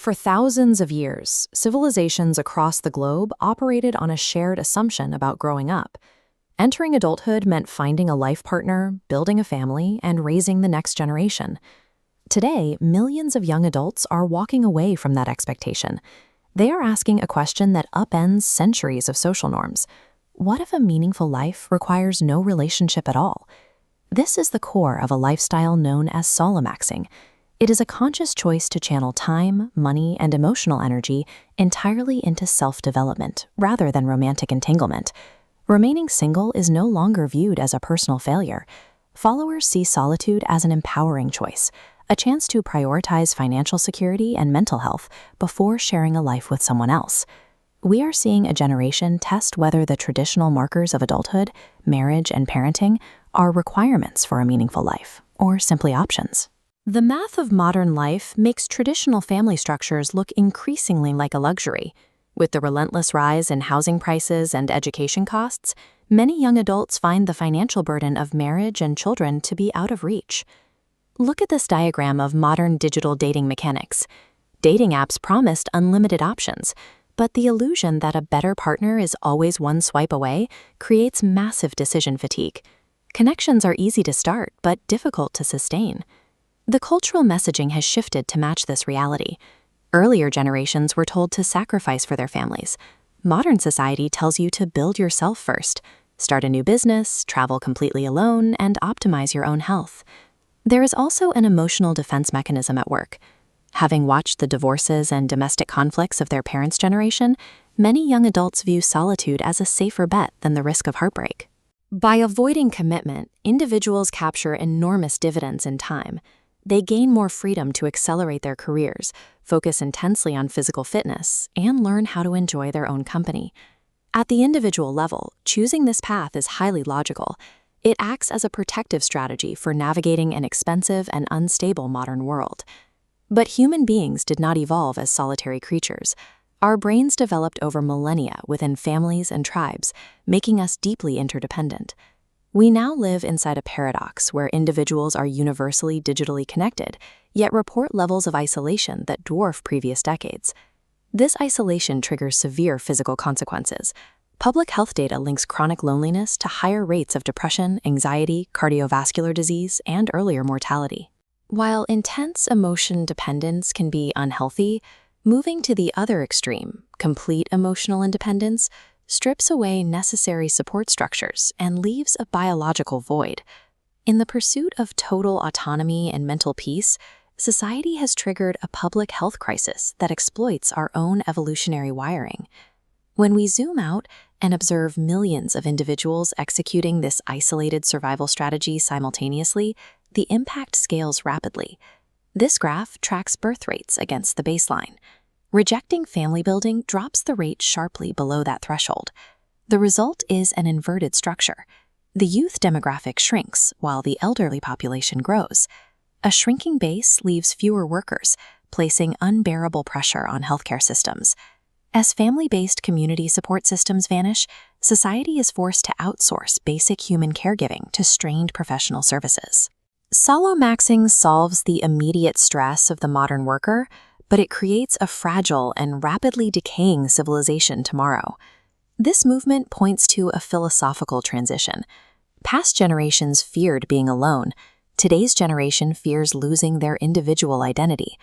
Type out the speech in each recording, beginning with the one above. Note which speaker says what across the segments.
Speaker 1: For thousands of years, civilizations across the globe operated on a shared assumption about growing up. Entering adulthood meant finding a life partner, building a family, and raising the next generation. Today, millions of young adults are walking away from that expectation. They are asking a question that upends centuries of social norms. What if a meaningful life requires no relationship at all? This is the core of a lifestyle known as Solomaxxing. It is a conscious choice to channel time, money, and emotional energy entirely into self-development rather than romantic entanglement. Remaining single is no longer viewed as a personal failure. Followers see solitude as an empowering choice, a chance to prioritize financial security and mental health before sharing a life with someone else. We are seeing a generation test whether the traditional markers of adulthood, marriage, and parenting are requirements for a meaningful life, or simply options. The math of modern life makes traditional family structures look increasingly like a luxury. With the relentless rise in housing prices and education costs, many young adults find the financial burden of marriage and children to be out of reach. Look at this diagram of modern digital dating mechanics. Dating apps promised unlimited options, but the illusion that a better partner is always one swipe away creates massive decision fatigue. Connections are easy to start, but difficult to sustain. The cultural messaging has shifted to match this reality. Earlier generations were told to sacrifice for their families. Modern society tells you to build yourself first, start a new business, travel completely alone, and optimize your own health. There is also an emotional defense mechanism at work. Having watched the divorces and domestic conflicts of their parents' generation, many young adults view solitude as a safer bet than the risk of heartbreak. By avoiding commitment, individuals capture enormous dividends in time. They gain more freedom to accelerate their careers, focus intensely on physical fitness, and learn how to enjoy their own company. At the individual level, choosing this path is highly logical. It acts as a protective strategy for navigating an expensive and unstable modern world. But human beings did not evolve as solitary creatures. Our brains developed over millennia within families and tribes, making us deeply interdependent. We now live inside a paradox where individuals are universally digitally connected, yet report levels of isolation that dwarf previous decades. This isolation triggers severe physical consequences. Public health data links chronic loneliness to higher rates of depression, anxiety, cardiovascular disease, and earlier mortality. While intense emotion dependence can be unhealthy, moving to the other extreme, complete emotional independence, strips away necessary support structures and leaves a biological void. In the pursuit of total autonomy and mental peace, society has triggered a public health crisis that exploits our own evolutionary wiring. When we zoom out and observe millions of individuals executing this isolated survival strategy simultaneously, the impact scales rapidly. This graph tracks birth rates against the baseline. Rejecting family building drops the rate sharply below that threshold. The result is an inverted structure. The youth demographic shrinks while the elderly population grows. A shrinking base leaves fewer workers, placing unbearable pressure on healthcare systems. As family-based community support systems vanish, society is forced to outsource basic human caregiving to strained professional services. Solomaxxing solves the immediate stress of the modern worker, but it creates a fragile and rapidly decaying civilization tomorrow. This movement points to a philosophical transition. Past generations feared being alone. Today's generation fears losing their individual identity.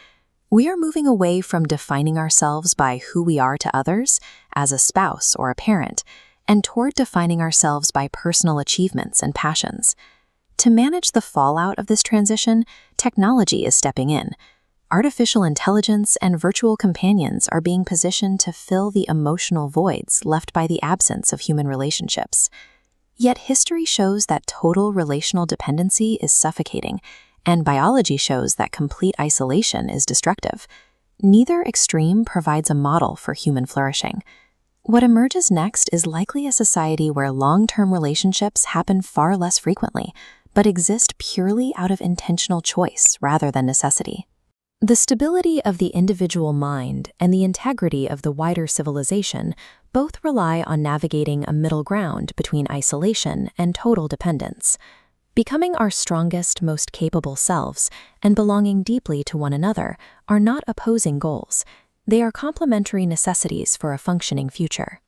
Speaker 1: We are moving away from defining ourselves by who we are to others, as a spouse or a parent, and toward defining ourselves by personal achievements and passions. To manage the fallout of this transition, technology is stepping in. Artificial intelligence and virtual companions are being positioned to fill the emotional voids left by the absence of human relationships. Yet history shows that total relational dependency is suffocating, and biology shows that complete isolation is destructive. Neither extreme provides a model for human flourishing. What emerges next is likely a society where long-term relationships happen far less frequently, but exist purely out of intentional choice rather than necessity. The stability of the individual mind and the integrity of the wider civilization both rely on navigating a middle ground between isolation and total dependence. Becoming our strongest, most capable selves and belonging deeply to one another are not opposing goals. They are complementary necessities for a functioning future.